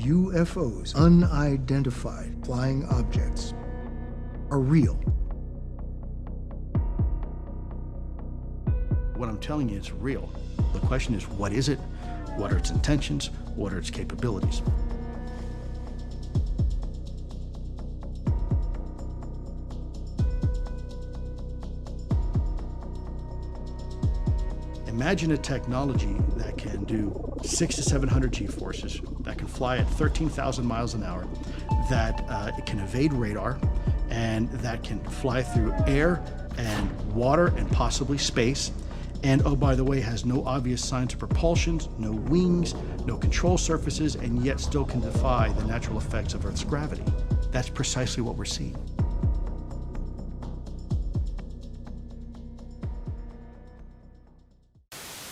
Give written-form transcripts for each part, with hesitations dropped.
UFOs, unidentified flying objects, are real. What I'm telling you is real. The question is, what is it? What are its intentions? What are its capabilities? Imagine a technology that can do 600 to 700 G-forces, that can fly at 13,000 miles an hour, that it can evade radar, and that can fly through air and water and possibly space. And oh, by the way, has no obvious signs of propulsion, no wings, no control surfaces, and yet still can defy the natural effects of Earth's gravity. That's precisely what we're seeing.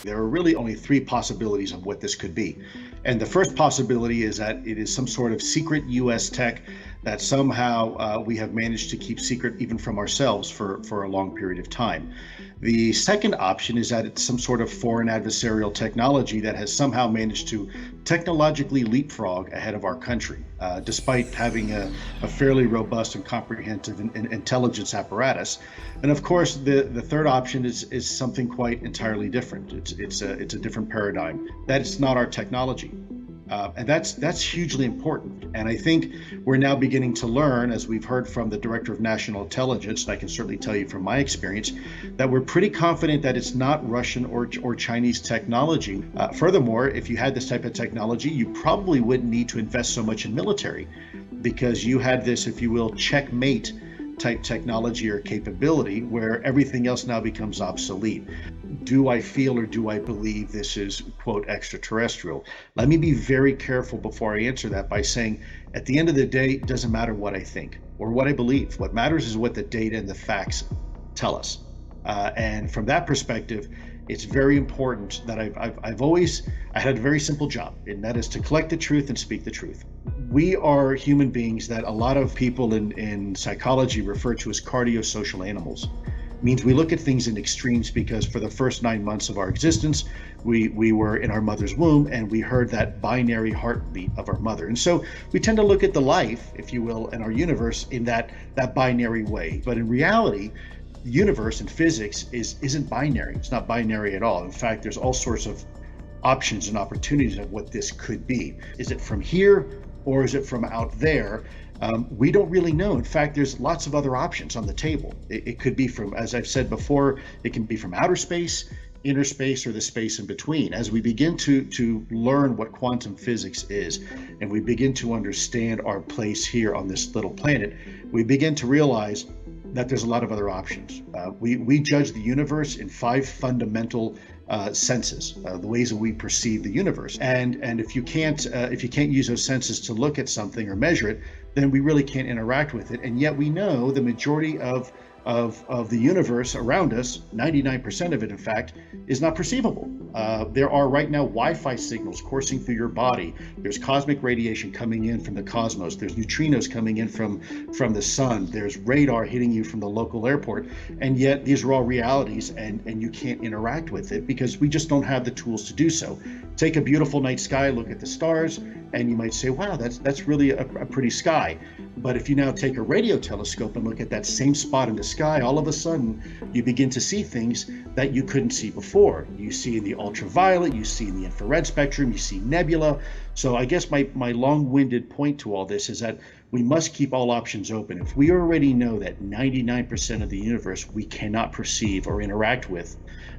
There are really only three possibilities of what this could be. And the first possibility is that it is some sort of secret US tech that somehow we have managed to keep secret even from ourselves for a long period of time. The second option is that it's some sort of foreign adversarial technology that has somehow managed to technologically leapfrog ahead of our country, despite having a fairly robust and comprehensive intelligence apparatus. And of course, the third option is something quite entirely different. It's a different paradigm. That it's not our technology. And that's hugely important. And I think we're now beginning to learn, as we've heard from the Director of National Intelligence, and I can certainly tell you from my experience, that we're pretty confident that it's not Russian or Chinese technology. Furthermore, if you had this type of technology, you probably wouldn't need to invest so much in military, because you had this, if you will, checkmate type technology or capability where everything else now becomes obsolete. Do I feel or do I believe this is, quote, extraterrestrial? Let me be very careful before I answer that by saying, at the end of the day, it doesn't matter what I think or what I believe. What matters is what the data and the facts tell us. And from that perspective, it's very important that I had a very simple job, and that is to collect the truth and speak the truth. We are human beings that a lot of people in psychology refer to as cardiosocial animals. It means we look at things in extremes because for the first 9 months of our existence, we were in our mother's womb and we heard that binary heartbeat of our mother. And so we tend to look at the life, if you will, and our universe in that binary way. But in reality, the universe and physics isn't binary. It's not binary at all. In fact, there's all sorts of options and opportunities of what this could be. Is it from here or is it from out there? We don't really know. In fact, there's lots of other options on the table. It could be from, as I've said before, it can be from outer space, inner space, or the space in between. As we begin to learn what quantum physics is, and we begin to understand our place here on this little planet, we begin to realize that there's a lot of other options. We judge the universe in 5 fundamental senses, the ways that we perceive the universe. And if you can't use those senses to look at something or measure it, then we really can't interact with it. And yet we know the majority of the universe around us, 99% of it, in fact, is not perceivable. There are right now Wi-Fi signals coursing through your body. There's cosmic radiation coming in from the cosmos. There's neutrinos coming in from the sun. There's radar hitting you from the local airport. And yet these are all realities, and you can't interact with it because we just don't have the tools to do so. Take a beautiful night sky, look at the stars, and you might say, wow, that's really a pretty sky. But if you now take a radio telescope and look at that same spot in the sky, all of a sudden you begin to see things that you couldn't see before. You see in the ultraviolet, you see in the infrared spectrum, you see nebula. So I guess my long-winded point to all this is that we must keep all options open. If we already know that 99% of the universe we cannot perceive or interact with,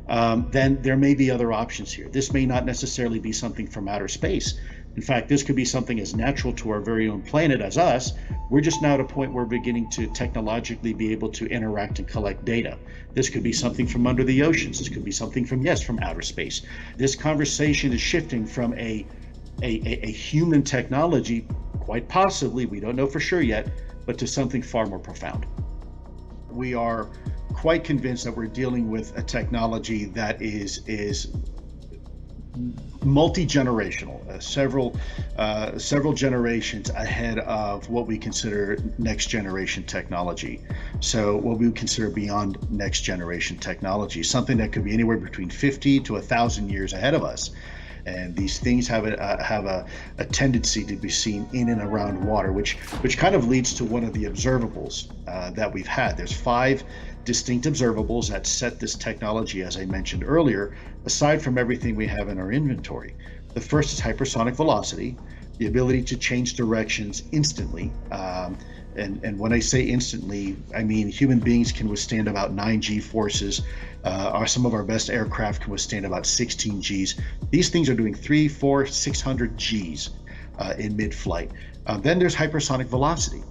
then there may be other options here. This may not necessarily be something from outer space. In fact, this could be something as natural to our very own planet as us. We're just now at a point where we're beginning to technologically be able to interact and collect data. This could be something from under the oceans. This could be something from outer space. This conversation is shifting from a human technology, quite possibly, we don't know for sure yet, but to something far more profound. We are quite convinced that we're dealing with a technology that is multi-generational, several generations ahead of what we consider next generation technology. So what we would consider beyond next generation technology, something that could be anywhere between 50 to 1,000 years ahead of us. And these things have a tendency to be seen in and around water, which kind of leads to one of the observables that we've had. There's 5 distinct observables that set this technology, as I mentioned earlier, aside from everything we have in our inventory. The first is hypersonic velocity, the ability to change directions instantly. And when I say instantly, I mean human beings can withstand about 9 G forces. Some of our best aircraft can withstand about 16 Gs. These things are doing 300, 400, 600 Gs in mid-flight. Then there's hypersonic velocity.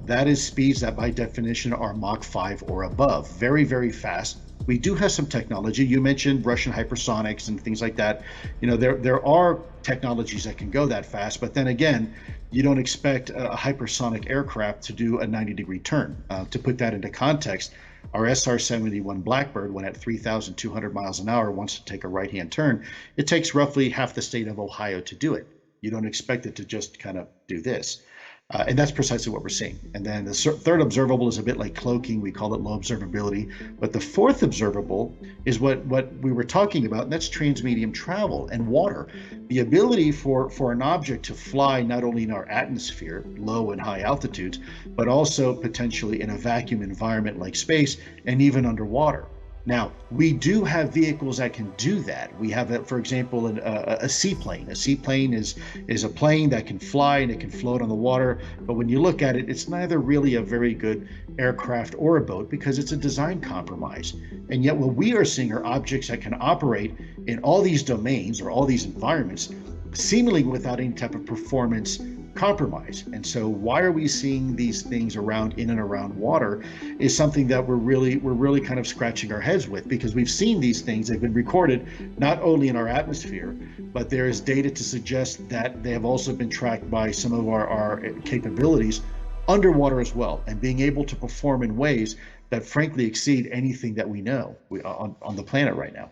That is speeds that by definition are Mach 5 or above. Very, very fast. We do have some technology. You mentioned Russian hypersonics and things like that. You know, there are technologies that can go that fast, but then again, you don't expect a hypersonic aircraft to do a 90-degree turn. To put that into context, our SR-71 Blackbird, when at 3,200 miles an hour, wants to take a right-hand turn. It takes roughly half the state of Ohio to do it. You don't expect it to just kind of do this. And that's precisely what we're seeing. And then the third observable is a bit like cloaking. We call it low observability. But the fourth observable is what we were talking about, and that's transmedium travel and water. The ability for an object to fly not only in our atmosphere, low and high altitudes, but also potentially in a vacuum environment like space and even underwater. Now, we do have vehicles that can do that. We have, for example, a seaplane. A seaplane is a plane that can fly and it can float on the water. But when you look at it, it's neither really a very good aircraft or a boat because it's a design compromise. And yet what we are seeing are objects that can operate in all these domains or all these environments, seemingly without any type of performance compromise. And so why are we seeing these things around in and around water is something that we're really kind of scratching our heads with, because we've seen these things. They've been recorded not only in our atmosphere, but there is data to suggest that they have also been tracked by some of our capabilities underwater as well, and being able to perform in ways that frankly exceed anything that we know on the planet right now.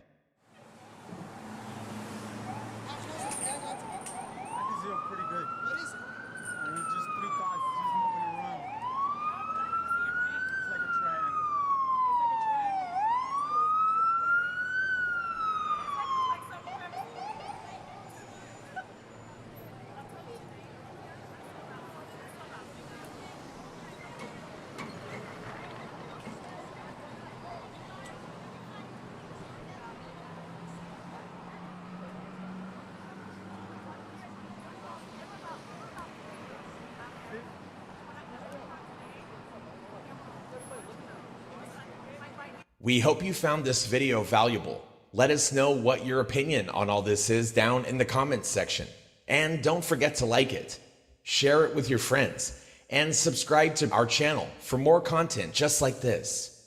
We hope you found this video valuable. Let us know what your opinion on all this is down in the comments section. And don't forget to like it, share it with your friends, and subscribe to our channel for more content just like this.